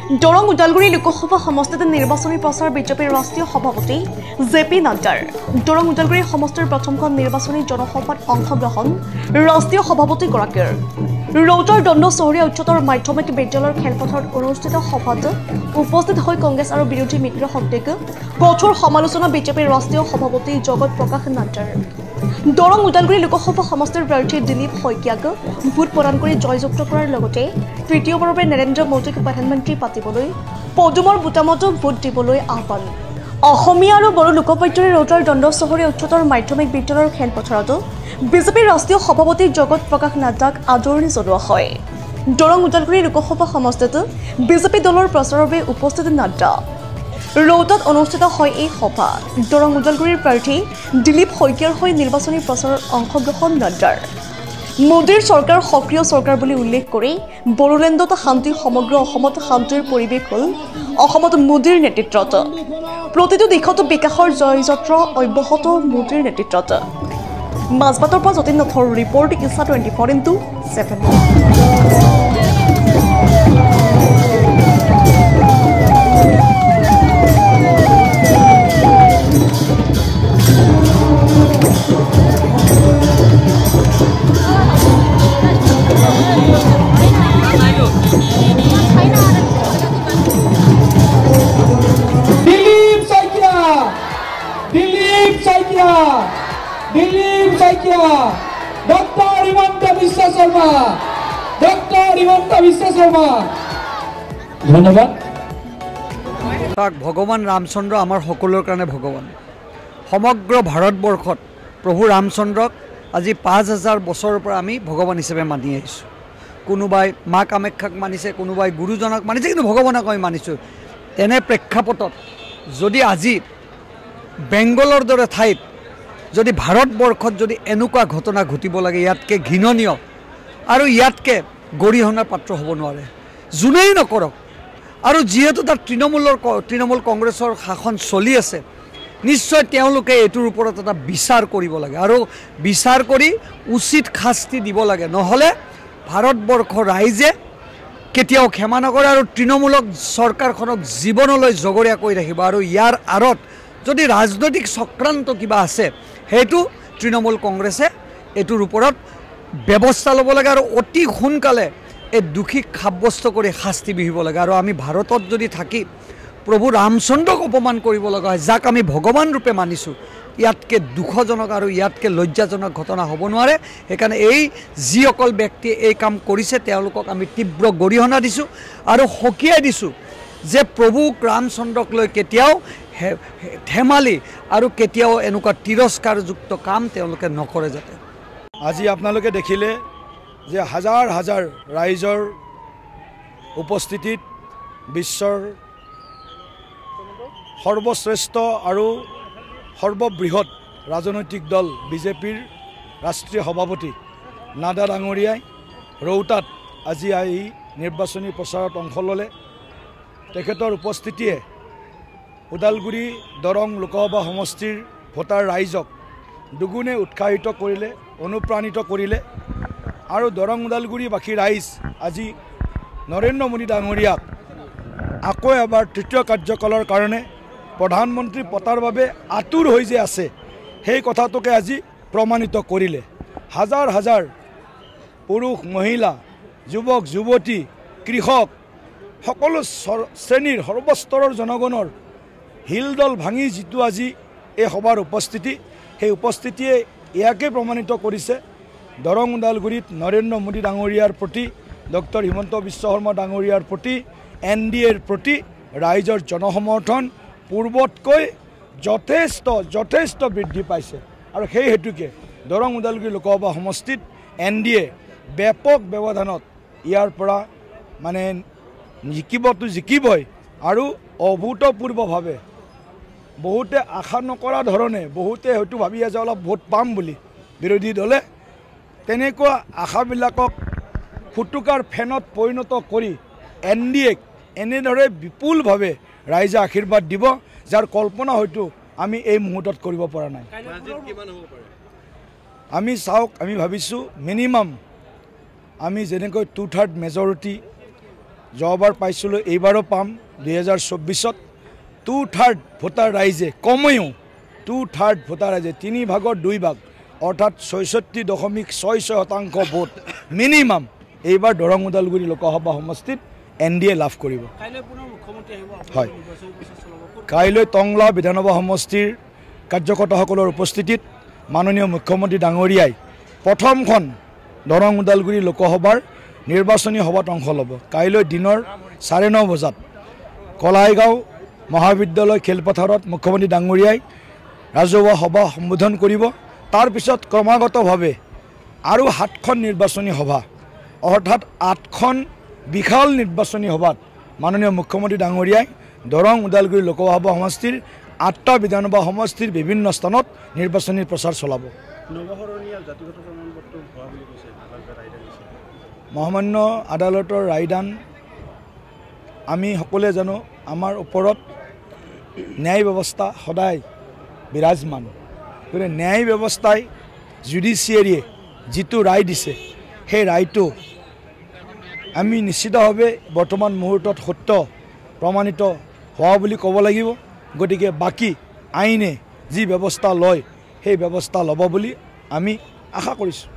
দৰং ওদালগুৰি লোকসভা সমষ্টিত নিৰ্বাচনী প্ৰচাৰ বিজেপিৰ ৰাষ্ট্ৰীয় সভাপতি জেপি নাড্ডাৰ দৰং ওদালগুৰি সমষ্টিৰ প্ৰথমখন নিৰ্বাচনী জনসভাত অংশগ্ৰহণ ৰাষ্ট্ৰীয় সভাপতিগৰাকীৰ ৰৌতাৰ দণ্ড চহৰীয়া উচ্চতৰ মাধ্যমিক বিদ্যালয়ৰ খেলপথাৰত অনুষ্ঠিত সভাত উপস্থিত হৈ কংগ্ৰেছ আৰু বিৰোধী মিত্ৰ শক্তিক কঠোৰ সমালোচনা বিজেপিৰ ৰাষ্ট্ৰীয় সভাপতি জগত প্ৰকাশ নাড্ডাৰ দৰং ওদালগুৰি লোকসভা সমষ্টিৰ প্ৰাৰ্থী দিলীপ শইকীয়াক ভোট প্ৰদান কৰি জয়যুক্ত কৰাৰ লগতে তৃতীয়বাৰৰ বাবে নৰেন্দ্ৰ মোদীক প্ৰধানমন্ত্ৰী পাতিবলৈ পদুমৰ বুটামত ভোট দিবলৈ আহ্বান অসমীয়া আৰু বড়ো লোকবাদ্যৰে ৰৌতাৰ দণ্ড চহৰীয়া উচ্চতৰ মাধ্যমিক বিদ্যালয়ৰ খেলপথাৰত বিজেপিৰ ৰাষ্ট্ৰীয় সভাপতি জগত প্ৰকাশ নাড্ডাক আদৰণি জনোৱা হয় দৰং ওদালগুৰি লোকসভা সমষ্টিত বিজেপি দলৰ প্ৰচাৰৰ বাবে উপস্থিত নাড্ডা ৰৌতাত অনুষ্ঠিত হয় এই সভা দৰং ওদালগুৰিৰ প্ৰাৰ্থী দিলীপ শইকীয়াৰ হৈ নিৰ্বাচনী প্ৰচাৰত অংশগ্ৰহণ নাড্ডাৰ মোদীৰ চৰকাৰ সক্ৰিয় চৰকাৰ বুলি উল্লেখ কৰি বড়োলেণ্ডত শান্তি সমগ্ৰ অসমত শান্তিৰ পৰিৱেশ হ'ল অসমত মোদীৰ নেতৃত্বত প্ৰতিটো দিশত বিকাশৰ জয়যাত্ৰা অব্যাহত মোদীৰ নেতৃত্বত মাজবাটৰ পৰা যতীন নাথৰ ৰিপৰ্ট ইছা 24/7 দিলীপ শইকীয়া ডক্টৰ হিমন্ত বিশ্ব শৰ্মা ধন্যবাদ ভগৱান ৰামচন্দ্ৰ আমাৰ সকলোৰ কাৰণে ভগৱান সমগ্ৰ ভাৰতবৰ্ষত প্ৰভু ৰামচন্দ্ৰক আজি 5000 বছৰৰ পৰা আমি ভগৱান হিচাপে মানি আহিছোঁ কোনোবাই মা কামাখ্যাক মানিছে কোনোবাই গুৰুজনক মানিছে কিন্তু ভগৱানক আমি মানিছোঁ তেনে প্ৰেক্ষাপটত যদি আজি বেংগলৰ দৰে ঠাইত যদি ভাৰতবৰ্ষত যদি এনেকুৱা ঘটনা ঘটিব লাগে ইয়াতকৈ ঘৃণনীয় আৰু ইয়াতকৈ গৰিহণাৰ পাত্ৰ হ'ব নোৱাৰে যোনেই নকৰক আৰু যিহেতু তাত তৃণমূল কংগ্ৰেছৰ শাসন চলি আছে নিশ্চয় তেওঁলোকে এইটোৰ ওপৰত এটা বিচাৰ কৰিব লাগে আৰু বিচাৰ কৰি উচিত শাস্তি দিব লাগে নহ'লে ভাৰতবৰ্ষৰ ৰাইজে কেতিয়াও ক্ষমা নকৰে আৰু তৃণমূলক চৰকাৰখনক জীৱনলৈ জগৰীয়া কৰি ৰাখিব আৰু ইয়াৰ আঁৰত যদি ৰাজনৈতিক চক্ৰান্ত কিবা আছে সেইটো তৃণমূল কংগ্ৰেছে এইটোৰ ওপৰত ব্যৱস্থা ল'ব লাগে আৰু অতি সোনকালে এই দোষীক সাব্যস্ত কৰি শাস্তি বিহিব লাগে আৰু আমি ভাৰতত যদি থাকি প্ৰভু ৰামচন্দ্ৰক অপমান কৰিব লগা হয় যাক আমি ভগৱান ৰূপে মানিছোঁ ইয়াতকৈ দুখজনক আৰু ইয়াতকৈ লজ্জাজনক ঘটনা হ'ব নোৱাৰে সেইকাৰণে এই যিসকল ব্যক্তিয়ে এই কাম কৰিছে তেওঁলোকক আমি তীব্ৰ গৰিহণা দিছোঁ আৰু সকীয়াই দিছোঁ যে প্ৰভু ৰামচন্দ্ৰক লৈ কেতিয়াও ধেমালি আৰু কেতিয়াও এনেকুৱা তিৰস্কাৰযুক্ত কাম তেওঁলোকে নকৰে যাতে আজি আপোনালোকে দেখিলে যে হাজাৰ হাজাৰ ৰাইজৰ উপস্থিতিত বিশ্বৰ সৰ্বশ্ৰেষ্ঠ আৰু সৰ্ববৃহৎ ৰাজনৈতিক দল বিজেপিৰ ৰাষ্ট্ৰীয় সভাপতি নাড্ডা ডাঙৰীয়াই ৰৌতাত আজি আহি নিৰ্বাচনী প্ৰচাৰত অংশ ল'লে তেখেতৰ উপস্থিতিয়ে ওদালগুৰি দৰং লোকসভা সমষ্টিৰ ভোটাৰ ৰাইজক দুগুণে উৎসাহিত কৰিলে অনুপ্ৰাণিত কৰিলে আৰু দৰং ওদালগুৰিবাসী ৰাইজ আজি নৰেন্দ্ৰ মোদী ডাঙৰীয়াক আকৌ এবাৰ তৃতীয় কাৰ্যকালৰ কাৰণে প্ৰধানমন্ত্ৰী পতাৰ বাবে আতুৰ হৈ যে আছে সেই কথাটোকে আজি প্ৰমাণিত কৰিলে হাজাৰ হাজাৰ পুৰুষ মহিলা যুৱক যুৱতী কৃষক সকলো শ্ৰেণীৰ সৰ্বস্তৰৰ জনগণৰ হিলদল ভাঙি যিটো আজি এই সভাৰ উপস্থিতি সেই উপস্থিতিয়ে ইয়াকে প্ৰমাণিত কৰিছে দৰং ওদালগুৰিত নৰেন্দ্ৰ মোদী ডাঙৰীয়াৰ প্ৰতি ডক্টৰ হিমন্ত বিশ্ব শৰ্মা ডাঙৰীয়াৰ প্ৰতি NDAৰ প্ৰতি ৰাইজৰ জনসমৰ্থন পূৰ্বতকৈ যথেষ্ট বৃদ্ধি পাইছে আৰু সেই হেতুকে দৰং ওদালগুৰি লোকসভা সমষ্টিত NDA ব্যাপক ব্যৱধানত ইয়াৰ পৰা মানে জিকিবই আৰু অভূতপূৰ্বভাৱে বহুতে আশা নকৰা ধৰণে বহুতে হয়তো ভাবি আছে অলপ ভোট পাম বুলি বিৰোধী দলে তেনেকুৱা আশাবিলাকক ফুটুকাৰ ফেনত পৰিণত কৰি NDAক এনেদৰে বিপুলভাৱে ৰাইজে আশীৰ্বাদ দিব যাৰ কল্পনা হয়তো আমি এই মুহূৰ্তত কৰিব পৰা নাই আমি চাওক আমি ভাবিছোঁ মিনিমাম আমি যেনেকৈ 2/3 মেজৰিটি যোৱাবাৰ পাইছিলোঁ, এইবাৰো পাম 2024-ত। 2/3 ভোটাৰ ৰাইজে, কমেও 2/3 ভোটাৰ ৰাইজে 3 ভাগৰ 2 ভাগ অৰ্থাৎ 66.66% ভোট মিনিমাম এইবাৰ দৰং ওদালগুৰি লোকসভা সমষ্টিত NDA লাভ কৰিব। হয়, কাইলৈ টংলা বিধানসভা সমষ্টিৰ কাৰ্যকৰ্তাসকলৰ উপস্থিতিত মাননীয় মুখ্যমন্ত্ৰী ডাঙৰীয়াই প্ৰথমখন দৰং ওদালগুৰি লোকসভাৰ নিৰ্বাচনী সভাত অংশ ল'ব। কাইলৈ দিনৰ 9:30 বজাত কলাইগাঁও মহাবিদ্যালয় খেলপথাৰত মুখ্যমন্ত্ৰী ডাঙৰীয়াই ৰাজহুৱা সভা সম্বোধন কৰিব। তাৰপিছত ক্ৰমাগতভাৱে আৰু 7খন নিৰ্বাচনী সভা অৰ্থাৎ 8খন বিশাল নিৰ্বাচনী সভাত মাননীয় মুখ্যমন্ত্ৰী ডাঙৰীয়াই দৰং ওদালগুৰি লোকসভা সমষ্টিৰ 8টা বিধানসভা সমষ্টিৰ বিভিন্ন স্থানত নিৰ্বাচনী প্ৰচাৰ চলাব। মহামান্য আদালতৰ ৰায়দান আমি সকলোৱে জানো, আমাৰ ওপৰত ন্যায় ব্যৱস্থা সদায় বিৰাজমান। গতিকে ন্যায় ব্যৱস্থাই জুডিচিয়াৰীয়ে যিটো ৰায় দিছে সেই ৰায়টো আমি নিশ্চিতভাৱে বৰ্তমান মুহূৰ্তত সত্য প্ৰমাণিত হোৱা বুলি ক'ব লাগিব। গতিকে বাকী আইনে যি ব্যৱস্থা লয় সেই ব্যৱস্থা ল'ব বুলি আমি আশা কৰিছোঁ।